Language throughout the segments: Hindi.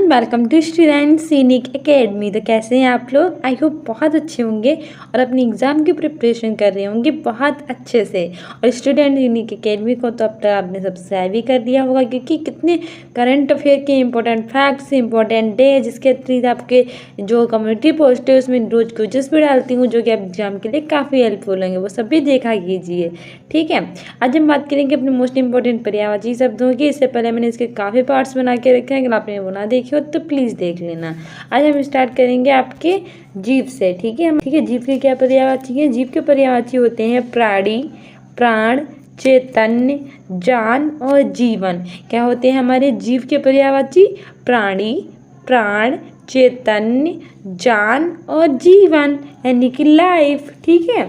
Welcome to student scenic academy. तो कैसे हैं आप लोग? आई होप बहुत अच्छे होंगे और अपनी एग्ज़ाम की प्रिपरेशन कर रहे होंगे बहुत अच्छे से। और स्टूडेंट सीनिक एकेडमी को तो अब तक आपने सब्सक्राइब भी कर दिया होगा, क्योंकि कितने करंट अफेयर के इंपॉर्टेंट फैक्ट्स, इंपॉर्टेंट डे, जिसके थ्रू आपके जो कम्युनिटी पोस्ट है उसमें रोज क्विज़ेस भी डालती हूँ, जो कि आप एग्जाम के लिए काफ़ी हेल्पफुल होंगे। वो सब भी देखा कीजिए, ठीक है। आज हम बात करेंगे अपने मोस्ट इंपॉर्टेंट पर्यायवाची शब्दों की। इससे पहले मैंने इसके काफ़ी पार्ट्स बना के रखे हैं, अगर आपने वो ना देखे हो तो प्लीज़ देख लेना। आज हम स्टार्ट करेंगे आपके जीव से, ठीक है। जीव के क्या पर्यायवाची हैं? जीव के पर्यायवाची होते हैं प्राणी, प्राण, चैतन्य, जान और जीवन। क्या होते हैं हमारे जीव के पर्यायवाची? प्राणी, प्राण, चैतन्य, जान और जीवन, यानी कि लाइफ, ठीक है।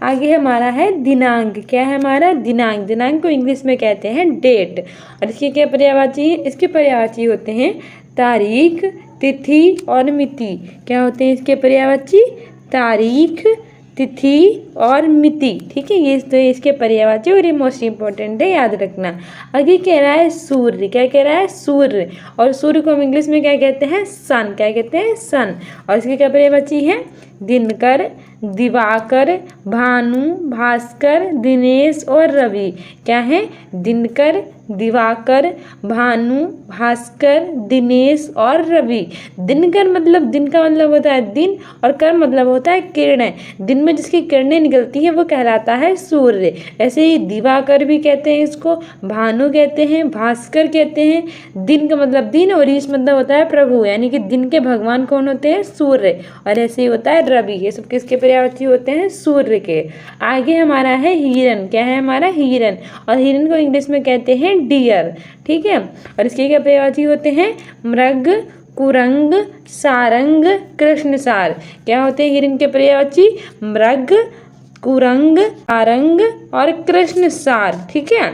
आगे हमारा है दिनांक। क्या है हमारा? दिनांक। दिनांक को इंग्लिश में कहते हैं डेट। और इसके क्या पर्यायवाची है? इसके पर्यायवाची होते हैं तारीख, तिथि और मिति। क्या होते हैं इसके पर्यायवाची? तारीख, तिथि और मिति, ठीक है। ये तो इसके पर्यायवाची और ये मोस्ट इंपॉर्टेंट है, याद रखना। आगे कह रहा है सूर्य। क्या कह रहा है? सूर्य। और सूर्य को हम इंग्लिश में क्या कहते हैं? सन। क्या कहते हैं? सन। और इसके क्या पर्यायवाची है? दिनकर, दिवाकर, भानु, भास्कर, दिनेश और रवि। क्या है? दिनकर, दिवाकर, भानु, भास्कर, दिनेश और रवि। दिनकर मतलब, दिन का मतलब होता है दिन, और कर मतलब होता है किरणें। दिन में जिसकी किरणें निकलती हैं वो कहलाता है सूर्य। ऐसे ही दिवाकर भी कहते हैं इसको, भानु कहते हैं, भास्कर कहते हैं। दिन का मतलब दिन, और ईश मतलब होता है प्रभु, यानी कि दिन के भगवान कौन होते हैं? सूर्य। और ऐसे ही होता है रवि। ये सब किसके पर्यायवाची होते हैं? सूर्य के। आगे हमारा है हिरन। क्या है हमारा? हिरन। और हिरन को इंग्लिश में कहते हैं डियर, ठीक है। और इसके क्या पर्यायवाची होते हैं? मृग, कुरंग, सारंग, कृष्णसार। क्या होते हैं हिरन के पर्यायवाची? मृग, कुरंग, सारंग और कृष्णसार, ठीक है।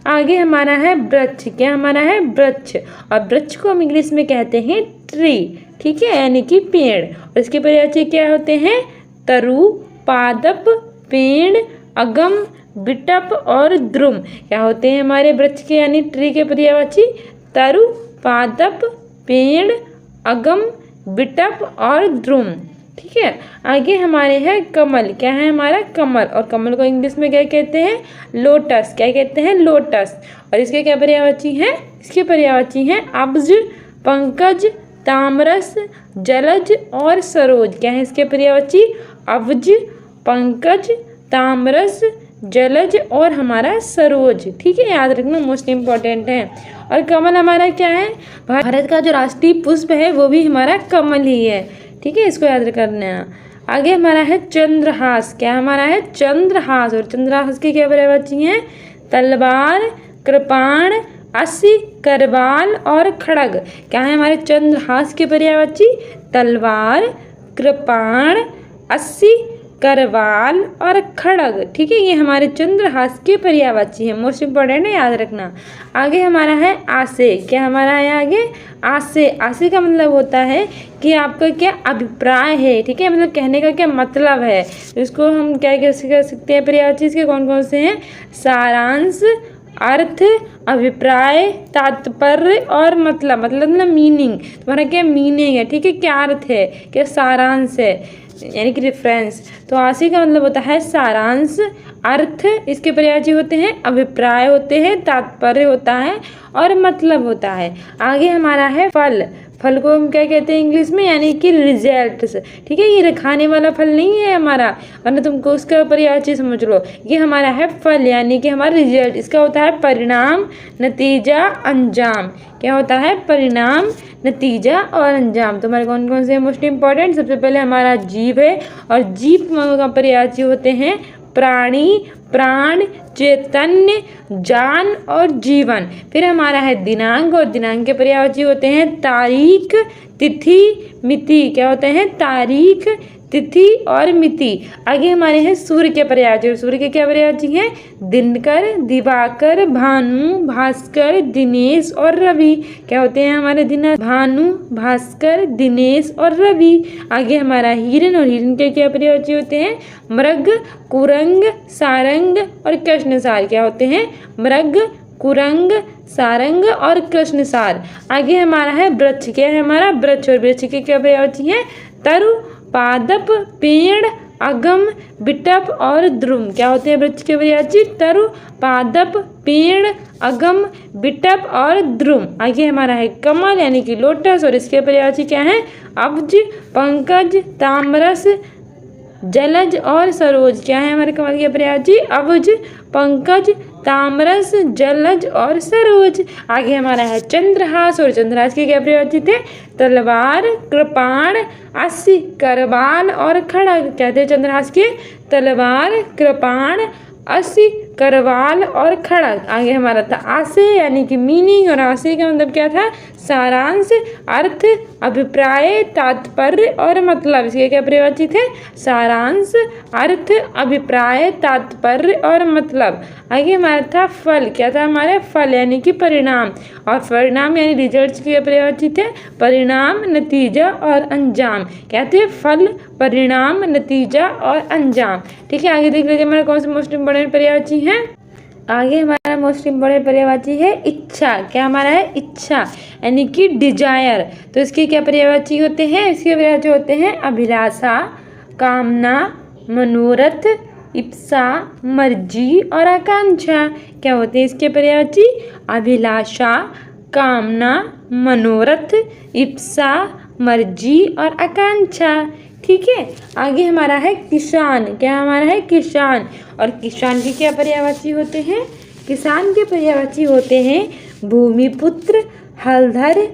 आगे हमारा है वृक्ष। क्या हमारा है? वृक्ष। और वृक्ष को हम इंग्लिश में कहते हैं ट्री, ठीक है, यानी कि पेड़। और इसके पर्यायवाची क्या होते हैं? तरु, पादप, पेड़, अगम, बिटप और द्रुम। क्या होते हैं हमारे वृक्ष के यानी ट्री के पर्यायवाची? तरु, पादप, पेड़, अगम, बिटप और द्रुम, ठीक है। आगे हमारे हैं कमल। क्या है हमारा? कमल। और कमल को इंग्लिश में क्या कहते हैं? लोटस। क्या कहते हैं? लोटस। और इसके क्या पर्यायवाची हैं? इसके पर्यायवाची हैं अब्ज, पंकज, तामरस, जलज और सरोज। क्या है इसके पर्यायवाची? अब्ज, पंकज, तामरस, जलज और हमारा सरोज, ठीक है, याद रखना, मोस्ट इम्पॉर्टेंट है। और कमल हमारा क्या है? भारत का जो राष्ट्रीय पुष्प है वो भी हमारा कमल ही है, ठीक है, इसको याद करना। आगे हमारा है चंद्रहास। क्या हमारा है? चंद्रहास। और चंद्रहास की क्या पर्यायवाची हैं? तलवार, कृपाण, अस्सी, करवाल और खड़ग। क्या है हमारे चंद्रहास के पर्यायवाची? तलवार, कृपाण, अस्सी, करवाल और खड़ग, ठीक है। ये हमारे चंद्रहास के पर्यायवाची है, मोस्ट इंपॉर्टेंट है, याद रखना। आगे हमारा है आशय। क्या हमारा है आगे? आशय। आशय का मतलब होता है कि आपका क्या अभिप्राय है, ठीक है, मतलब कहने का क्या मतलब है। इसको हम क्या कह सकते हैं पर्यायवाची इसके कौन कौन से हैं? सारांश, अर्थ, अभिप्राय, तात्पर्य और मतलब मीनिंग। तुम्हारा क्या मीनिंग है, ठीक है, क्या अर्थ है, क्या सारांश है, यानी कि रेफरेंस। तो आशय का मतलब होता है सारांश, अर्थ, इसके पर्यायवाची होते हैं अभिप्राय होते हैं, तात्पर्य होता है और मतलब होता है। आगे हमारा है फल। फल को हम क्या कहते हैं इंग्लिश में? यानी कि रिजल्ट्स, ठीक है। ये खाने वाला फल नहीं है हमारा, वरना तुमको उसका पर्यायवाची समझ लो। ये हमारा है फल, यानी कि हमारा रिजल्ट। इसका होता है परिणाम, नतीजा, अंजाम। क्या होता है? परिणाम, नतीजा और अंजाम। तो हमारे कौन कौन से मोस्ट इंपॉर्टेंट? सबसे पहले हमारा जीव है, और जीव का पर्यायवाची होते हैं प्राणी, प्राण, चैतन्य, जान और जीवन। फिर हमारा है दिनांक, और दिनांक के पर्यायवाची होते हैं तारीख, तिथि, मिति। क्या होते हैं? तारीख, तिथि और मिति। आगे हमारे हैं सूर्य के पर्यायवाची। सूर्य के क्या पर्यायवाची हैं? दिनकर, दिवाकर, भानु, भास्कर, दिनेश और रवि। क्या होते हैं हमारे भानु, भास्कर, दिनेश और रवि। आगे हमारा हिरन, और हिरन के क्या पर्यायवाची होते हैं? मृग, कुरंग, सारंग और कृष्णसार। क्या होते हैं? मृग, कुरंग, सारंग और कृष्णसार। आगे हमारा है वृक्ष। क्या है हमारा वृक्ष, और वृक्ष के क्या पर्यायवाची है? तरु, पादप, पेड़, अगम, बिटप और द्रुम। क्या होते हैं वृक्ष के पर्यायवाची? तरु, पादप, पेड़, अगम, बिटप और द्रुम। आगे हमारा है कमल यानी कि लोटस, और इसके पर्यायवाची क्या है? अब्ज, पंकज, तामरस, जलज और सरोज। क्या है हमारे कमल के पर्यायवाची? अब्ज, पंकज, तामरस, जलज और सरोज। आगे हमारा है चंद्रहास, और चंद्रहास के क्या पर्यायवाची थे? तलवार, कृपाण, अस्य, करवाल और खड़ग। क्या थे चंद्रहास के? तलवार, कृपाण, अस्य, करवाल और खड़ग। आगे हमारा था आशय यानी कि मीनिंग, और आशय का मतलब क्या था? सारांश, अर्थ, अभिप्राय, तात्पर्य और मतलब। इसके क्या पर्यायवाची थे? सारांश, अर्थ, अभिप्राय, तात्पर्य और मतलब। आगे हमारा था फल। क्या था हमारे? फल यानी कि परिणाम, और परिणाम यानी रिजल्ट्स के पर्यायवाची थे? परिणाम, नतीजा और अंजाम। क्या थे? फल, परिणाम, नतीजा और अंजाम। ठीक है, आगे देख लीजिए हमारा कौन से मोस्ट इम्पोर्टेंट पर्यायवाची है। आगे हमारा मोस्ट इम्पोर्टेंट पर्यायवाची है इच्छा। क्या हमारा है? इच्छा यानी कि डिजायर। तो इसके क्या पर्यायवाची होते हैं? इसके पर्यायवाची होते हैं अभिलाषा, कामना, मनोरथ, इप्सा, मर्जी और आकांक्षा। क्या होते हैं इसके पर्यायवाची? अभिलाषा, कामना, मनोरथ, इप्सा, मर्जी और आकांक्षा। ठीक है, आगे हमारा है किसान। क्या हमारा है? किसान, और किसान के क्या पर्यायवाची होते हैं? किसान के पर्यायवाची होते हैं भूमिपुत्र, हलधर,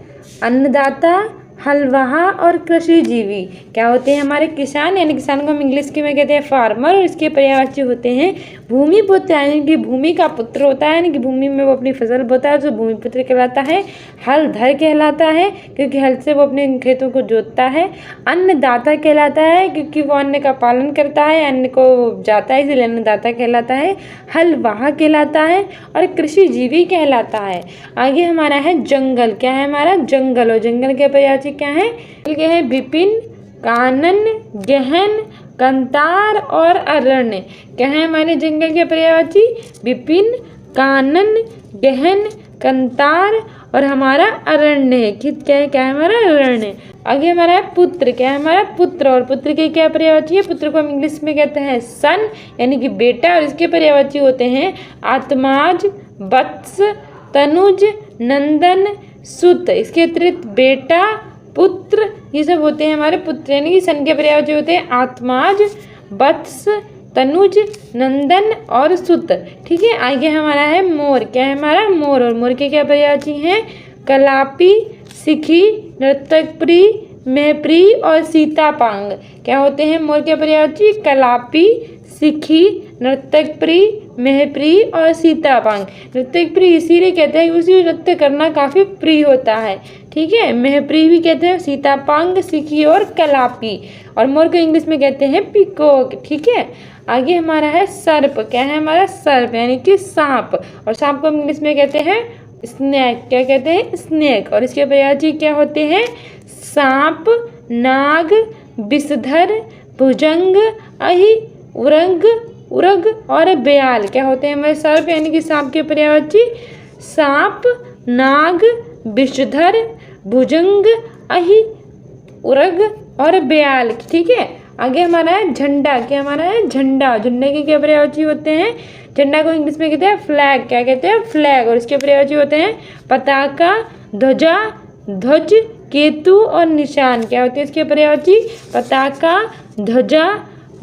अन्नदाता, हलवाहा और कृषिजीवी। क्या होते हैं हमारे किसान? यानी किसान को हम इंग्लिश के में कहते हैं फार्मर, और इसके पर्यायवाची होते हैं भूमिपुत्र यानी कि भूमि का पुत्र होता है, यानी कि भूमि में वो अपनी फसल बोता है तो भूमिपुत्र कहलाता है। हलधर कहलाता है क्योंकि हल से वो अपने खेतों को जोतता है। अन्नदाता कहलाता है क्योंकि वो अन्न का पालन करता है, अन्न को जाता है, इसलिए अन्नदाता कहलाता है। हलवाहा कहलाता है, और कृषिजीवी कहलाता है। आगे हमारा है जंगल। क्या है हमारा? जंगल, और जंगल के पर्यायवाची क्या है? क्या है? विपिन, कानन, गहन, कंतार और अरण्य। क्या है हमारे जंगल के पर्यायवाची? विपिन, कानन, गहन, कंतार और हमारा अरण्य है। क्या है? क्या है हमारा? अरण्य। आगे हमारा है पुत्र। क्या है हमारा? पुत्र, और पुत्र के क्या पर्यायवाची है? पुत्र को हम इंग्लिश में कहते हैं सन यानी कि बेटा, और इसके पर्यायवाची होते हैं आत्माज, वत्स, तनुज, नंदन, सुत। इसके अतिरिक्त बेटा, पुत्र, ये सब होते हैं हमारे पुत्र, यानी कि सन के पर्यायवाची होते हैं आत्माज, वत्स, तनुज, नंदन और सुत। ठीक है, आगे हमारा है मोर। क्या है हमारा? मोर, और मोर के क्या पर्यायवाची हैं? कलापी, सिखी, नर्तकप्रिय, महप्रिय और सीतापांग। क्या होते हैं मोर के पर्यायवाची? कलापी, सिखी, नर्तकप्रिय, महप्रिय और सीतापांग। नर्तकप्रिय इसीलिए कहते हैं कि उसी नृत्य करना काफ़ी प्रिय होता है। ठीक है, महप्रिय भी कहते हैं, सीतापांग, सिखी और कलापी, और मोर को इंग्लिश में कहते हैं पीकॉक। ठीक है, आगे हमारा है सर्प। क्या है हमारा? सर्प यानी कि सांप, और सांप को हम इंग्लिश में कहते हैं स्नेक। क्या कहते हैं? स्नेक, और इसके पर्यायवाची क्या होते हैं? सांप, नाग, विषधर, भुजंग, अहि, उरग, उरग और ब्याल। क्या होते हैं हमारे? सर्प यानी कि सांप के पर्यायवाची सांप, नाग, विषधर, भुजंग, अहि, उरग और ब्याल। ठीक है, आगे हमारा है झंडा। क्या हमारा है? झंडा। झंडे के क्या पर्यायवाची होते हैं? झंडा को इंग्लिश में कहते हैं फ्लैग। क्या कहते हैं? फ्लैग, और इसके पर्यायवाची होते हैं पताका, ध्वजा, ध्वज, केतु और निशान। क्या होते हैं इसके पर्यायवाची? पताका, ध्वजा,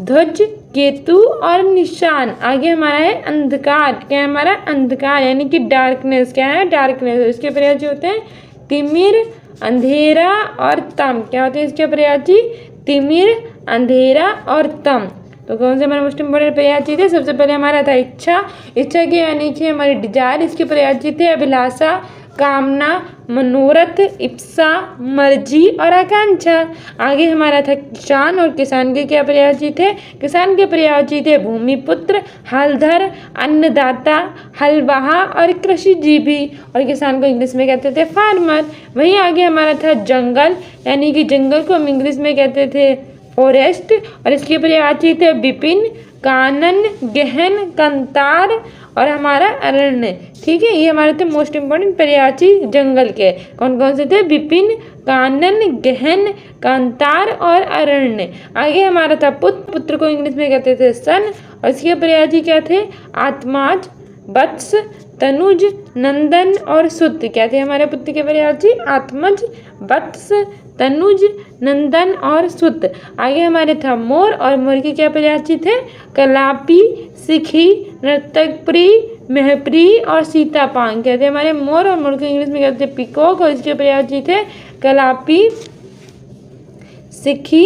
ध्वज, केतु और निशान। आगे हमारा है अंधकार। क्या है हमारा? अंधकार यानी कि डार्कनेस। क्या है? डार्कनेस, इसके पर्यायवाची होते हैं तिमिर, अंधेरा और तम। क्या होते हैं इसके पर्यायवाची? तिमिर, अंधेरा और तम। तो कौन से हमारे मोस्ट इम्पोर्टेंट पर्यायवाची थे? सबसे पहले हमारा था इच्छा। इच्छा के यानी कि हमारी डिजायर, इसके पर्यायवाची थे अभिलाषा, कामना, मनोरथ, इप्सा, मर्जी और आकांक्षा। आगे हमारा था किसान, और किसान के क्या पर्यायवाची थे? किसान के पर्यायवाची थे भूमिपुत्र, हलधर, अन्नदाता, हलवाहा और कृषिजीवी, और किसान को इंग्लिश में कहते थे फार्मर। वहीं आगे हमारा था जंगल, यानी कि जंगल को हम इंग्लिश में कहते थे फॉरेस्ट, और इसके पर्यायवाची थे विपिन, कानन, गहन, कंतार और हमारा अरण्य। ठीक है, ये हमारे थे मोस्ट इम्पोर्टेंट पर्यायवाची जंगल के। कौन कौन से थे? विपिन, कानन, गहन, कांतार और अरण्य। आगे हमारा था पुत्र। पुत्र को इंग्लिश में कहते थे सन, और इसके पर्यायवाची क्या थे? आत्माज, वत्स, तनुज, नंदन और सुत। क्या थे हमारे पुत्र के पर्यायवाची? आत्मज, वत्स, तनुज, नंदन और सुत। आगे हमारे था मोर, और मोर के क्या पर्यायवाची थे? कलापी, सिखी, नर्तकप्रिय, महप्रिय और सीतापांग। कहते हैं हमारे मोर, और मोर को इंग्लिश में कहते हैं पिकॉक, और इसके पर्यायवाची थे कलापी, सिखी,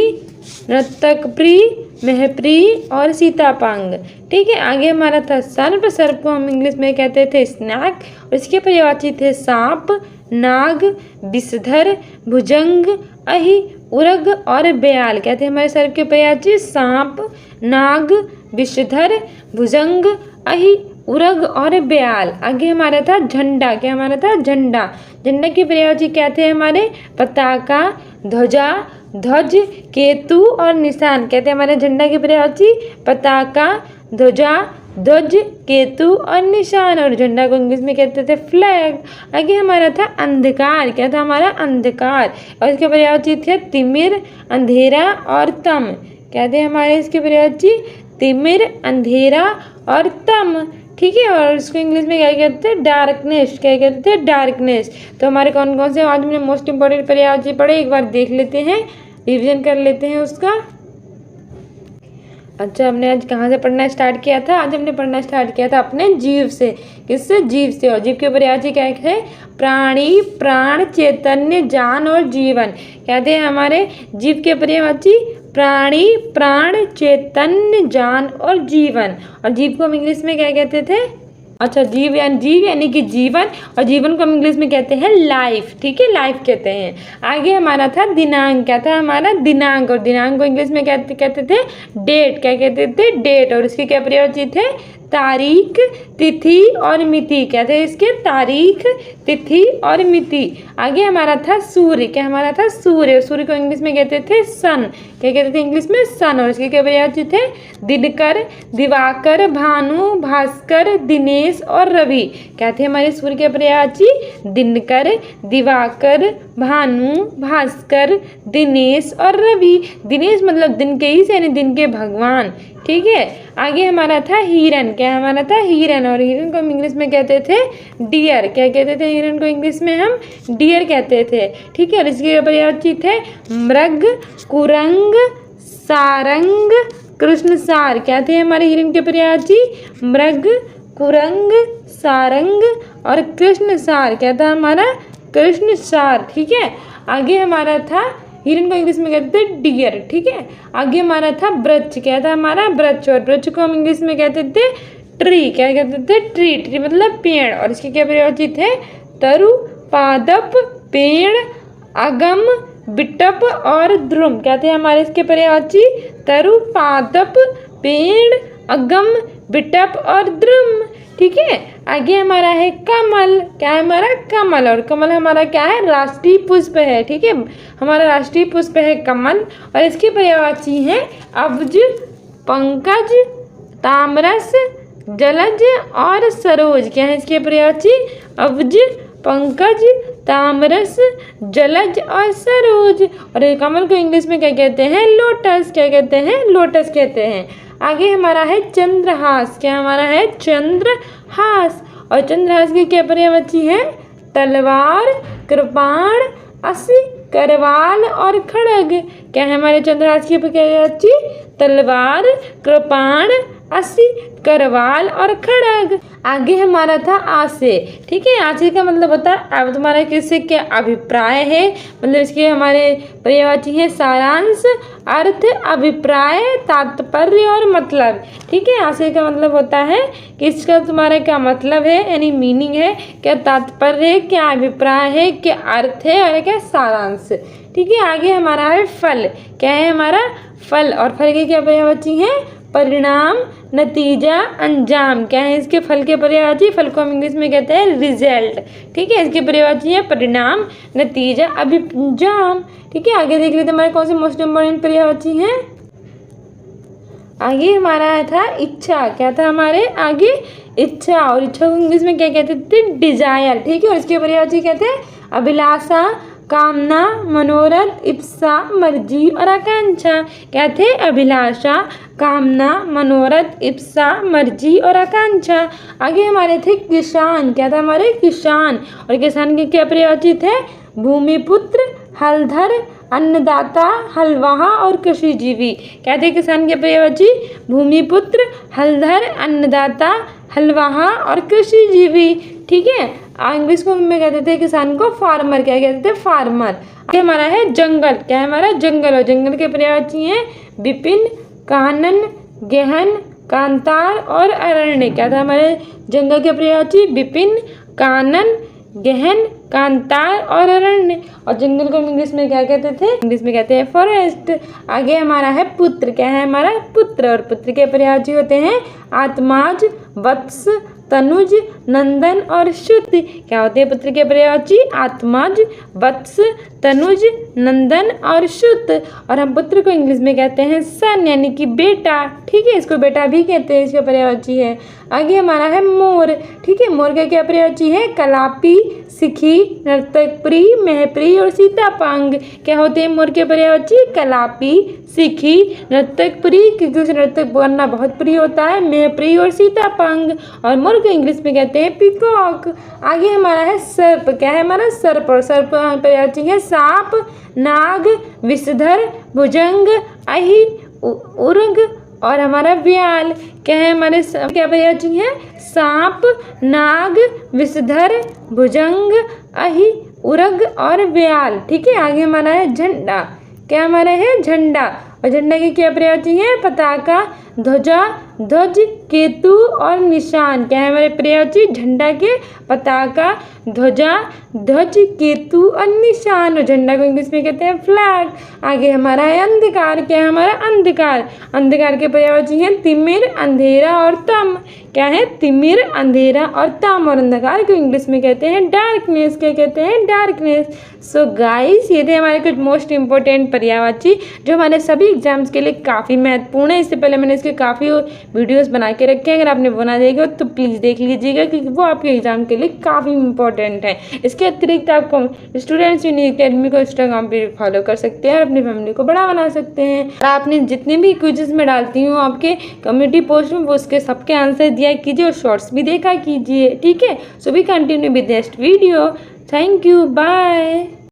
नर्तकप्रिय, महप्रिय और सीतापांग। ठीक है, आगे हमारा था सर्प। सर्प को हम इंग्लिश में कहते थे स्नैक, और इसके पर्यायवाची थे सांप, नाग, विषधर, भुजंग, अहि, उरग और ब्याल। कहते हैं हमारे सर्प के पर्यायवाची? सांप, नाग, विषधर, भुजंग, अहि, उरग और ब्याल। आगे हमारा था झंडा। क्या हमारा था? झंडा। झंडा के पर्यायवाची क्या थे हमारे? पताका, ध्वजा, ध्वज, केतु और निशान। कहते हैं हमारे झंडा के पर्यायवाची? पताका, ध्वजा, ध्वज, केतु और निशान, और झंडा को इंग्लिश में कहते थे फ्लैग। आगे हमारा था अंधकार। क्या था हमारा? अंधकार, और इसके पर्यायवाची थे तिमिर, अंधेरा और तम। कहते हैं हमारे इसके पर्यायवाची? तिमिर, अंधेरा और तम। ठीक है, और इसको इंग्लिश में क्या कहते हैं? डार्कनेस। क्या कहते हैं? डार्कनेस। तो हमारे कौन कौन से आज हमने मोस्ट इंपॉर्टेंट पर्यायवाची पढ़े, एक बार देख लेते हैं, रिवीजन कर लेते हैं उसका। अच्छा, हमने आज कहाँ से पढ़ना स्टार्ट किया था? आज हमने पढ़ना स्टार्ट किया था अपने जीव से। किससे? जीव से। और जीव के पर्यायवाची क्या है? प्राणी, प्राण, चैतन्य, जान और जीवन। कहते हैं हमारे जीव के पर्यायवाची? प्राणी, प्राण, चैतन्य, जान और जीवन। और जीव को हम इंग्लिश में क्या कहते थे? अच्छा, जीव यानी कि जीवन, और जीवन को हम इंग्लिश में कहते हैं लाइफ। ठीक है, लाइफ कहते हैं। आगे हमारा था दिनांक। क्या था हमारा? दिनांक, और दिनांक को इंग्लिश में कहते थे डेट। क्या कहते थे? डेट, और इसके क्या पर्यायवाची थे? तारीख, तिथि और मिति। क्या थे इसके? तारीख, तिथि और मिति। आगे हमारा था सूर्य। क्या हमारा था? सूर्य। सूर्य को इंग्लिश में कहते थे सन। क्या कहते थे इंग्लिश में? सन, और इसके क्या पर्यायवाची थे? दिनकर, दिवाकर, भानु, भास्कर, दिनेश और रवि। क्या थे हमारे सूर्य के पर्यायवाची? दिनकर, दिवाकर, भानु, भास्कर, दिनेश और रवि। दिनेश मतलब दिन के ईश, यानी दिन के भगवान। ठीक है, आगे हमारा था हिरन। क्या हमारा था? हिरन, और हिरन को हम इंग्लिश में कहते थे डियर। क्या कहते थे हिरन को इंग्लिश में? हम डियर कहते थे। ठीक है, और इसके पर्यायवाची थे मृग, कुरंग, सारंग, कृष्णसार। क्या थे हमारे हिरन के पर्यायवाची? मृग, कुरंग, सारंग और कृष्णसार। क्या था हमारा? कृष्णसार। ठीक है, आगे हमारा था हिरन को इंग्लिश में कहते थे डियर। ठीक है, आगे हमारा था वृक्ष। क्या था हमारा? वृक्ष, और वृक्ष को हम इंग्लिश में कहते थे ट्री। क्या कहते थे? ट्री। ट्री मतलब पेड़, और इसके क्या पर्यायवाची थे? तरु, पादप, पेड़, अगम, बिटप और ध्रुम। क्या थे हमारे इसके पर्यायवाची? तरु, पादप, पेड़, अगम, बिटप और ध्रुम। ठीक है, आगे हमारा है कमल। क्या है हमारा? कमल, और कमल हमारा क्या है? राष्ट्रीय पुष्प है। ठीक है, हमारा राष्ट्रीय पुष्प है कमल, और इसके पर्यायवाची हैं अब्ज, पंकज, तामरस, जलज और सरोज। क्या है इसके पर्यायवाची? अब्ज, पंकज, तामरस, जलज और सरोज। और कमल को इंग्लिश में क्या कहते हैं? लोटस। क्या कहते हैं? लोटस कहते हैं। आगे हमारा है चंद्रहास। क्या हमारा है? चंद्रहास, और चंद्रहास की क्या पर्यायवाची है? तलवार, कृपाण, असी, करवाल और खड़ग। क्या है हमारे चंद्रहास की पर्यायवाची? तलवार, कृपाण, असी, करवाल और खड़ग। आगे हमारा था आशय। ठीक है, आशय का मतलब होता है अब तुम्हारा किससे क्या अभिप्राय है, मतलब इसके हमारे पर्यायवाची है सारांश, अर्थ, अभिप्राय, तात्पर्य और मतलब। ठीक है, आशय का मतलब होता है कि इसका तुम्हारा क्या मतलब है, यानी मीनिंग है, क्या तात्पर्य है, क्या अभिप्राय है, क्या अर्थ है और क्या सारांश। ठीक है, आगे हमारा है फल। क्या है हमारा? फल, और फल के क्या पर्यायवाची है? परिणाम, नतीजा, अंजाम। क्या है इसके फल के पर्यायवाची? फल को हम इंग्लिश में कहते हैं रिजल्ट। ठीक है, इसके पर्यायवाची है परिणाम, नतीजा, अंजाम। ठीक है, आगे देख लेते हैं हमारे कौन से मोस्ट इम्पोर्टेंट पर्यायवाची हैं। आगे हमारा था इच्छा, क्या था हमारे आगे इच्छा, और इच्छा को इंग्लिश में क्या कहते थे, डिजायर, ठीक है। और इसके पर्यायवाची कहते हैं अभिलाषा, कामना, मनोरथ, इप्सा, मर्जी और आकांक्षा। क्या थे, अभिलाषा, कामना, मनोरथ, इप्सा, मर्जी और आकांक्षा। आगे हमारे थे किसान, क्या था हमारे किसान, और किसान के क्या पर्यायवाची थे, भूमिपुत्र, हलधर, अन्नदाता, हलवाहा और कृषिजीवी। क्या थे किसान के पर्यायवाची, भूमिपुत्र, हलधर, अन्नदाता, हलवाहा और कृषिजीवी, ठीक है। इंग्लिश को में कहते थे किसान को फार्मर, क्या कहते थे, फार्मर। आगे हमारा है जंगल, क्या है हमारा, जंगल, और जंगल के पर्यायवाची हैं विपिन, कानन, गहन, कांतार और अरण्य। क्या था हमारे जंगल के पर्यायवाची, विपिन, कानन, गहन, कांतार और अरण्य। और जंगल को इंग्लिश में क्या कहते थे, इंग्लिश में कहते हैं फॉरेस्ट। आगे हमारा है पुत्र, क्या है हमारा, पुत्र, और पुत्र के पर्यायवाची होते हैं आत्माज, वत्स, तनुज, नंदन और शुद्ध। क्या होते हैं पुत्र के पर्यायवाची, आत्माज, वत्स, तनुज, नंदन और शुद्ध। और हम पुत्र को इंग्लिश में कहते हैं सन, यानी कि बेटा, ठीक है, इसको बेटा भी कहते हैं, इसका पर्यायवाची है। आगे हमारा है मोर, ठीक है। मोर का क्या पर्यायवाची है, कलापी, सिखी, नर्तकप्रिय, महप्रिय और सीतापांग। क्या होते हैं मोर के पर्यायवाची, कलापी, सिखी, नर्तकप्रिय, क्योंकि उसे नर्तक बनना बहुत प्रिय होता है, महप्रिय और सीतापांग। और मोर को इंग्लिश में कहते हैं पिकॉक। आगे हमारा है सर्प, क्या है हमारा, सर्प, और सर्प पर्यायवाची है सांप, नाग, विषधर, भुजंग, अहि, उर्ग और हमारा व्याल। क्या है हमारे क्या पर्यायवाची है, सांप, नाग, विषधर, भुजंग, अहि, उर्ग और व्याल, ठीक है। आगे हमारा है झंडा, क्या हमारा है, झंडा, और झंडा की क्या पर्यायवाची है, पताका, ध्वजा, ध्वज, केतु और निशान। क्या है हमारे पर्यायवाची, झंडा के पताका, ध्वजा, ध्वज, केतु और निशान, और झंडा को इंग्लिश में कहते हैं फ्लैग। आगे हमारा है अंधकार, क्या है हमारा, अंधकार, अंधकार के पर्यायवाची है तिमिर, अंधेरा और तम। क्या है, तिमिर, अंधेरा और तम, और अंधकार को इंग्लिश में कहते हैं डार्कनेस, क्या कहते हैं, डार्कनेस। सो गाइस, ये थे हमारे कुछ मोस्ट इंपॉर्टेंट पर्यायवाची जो हमारे सभी एग्जाम्स के लिए काफ़ी महत्वपूर्ण है। इससे पहले मैंने इसके काफ़ी वीडियोस बना के रखे हैं, अगर आपने बना देगा तो प्लीज़ देख लीजिएगा, क्योंकि वो आपके एग्जाम के लिए काफ़ी इंपॉर्टेंट है। इसके अतिरिक्त आपको स्टूडेंट्स यूनिक अकेडमी को इंस्टाग्राम पे फॉलो कर सकते हैं और अपनी फैमिली को बड़ा बना सकते हैं। और आपने जितने भी क्विज़ेस में डालती हूँ आपके कम्युनिटी पोस्ट में, वो उसके सबके आंसर दिया कीजिए और शॉर्ट्स भी देखा कीजिए, ठीक है। So we continue with next video. Thank you, bye.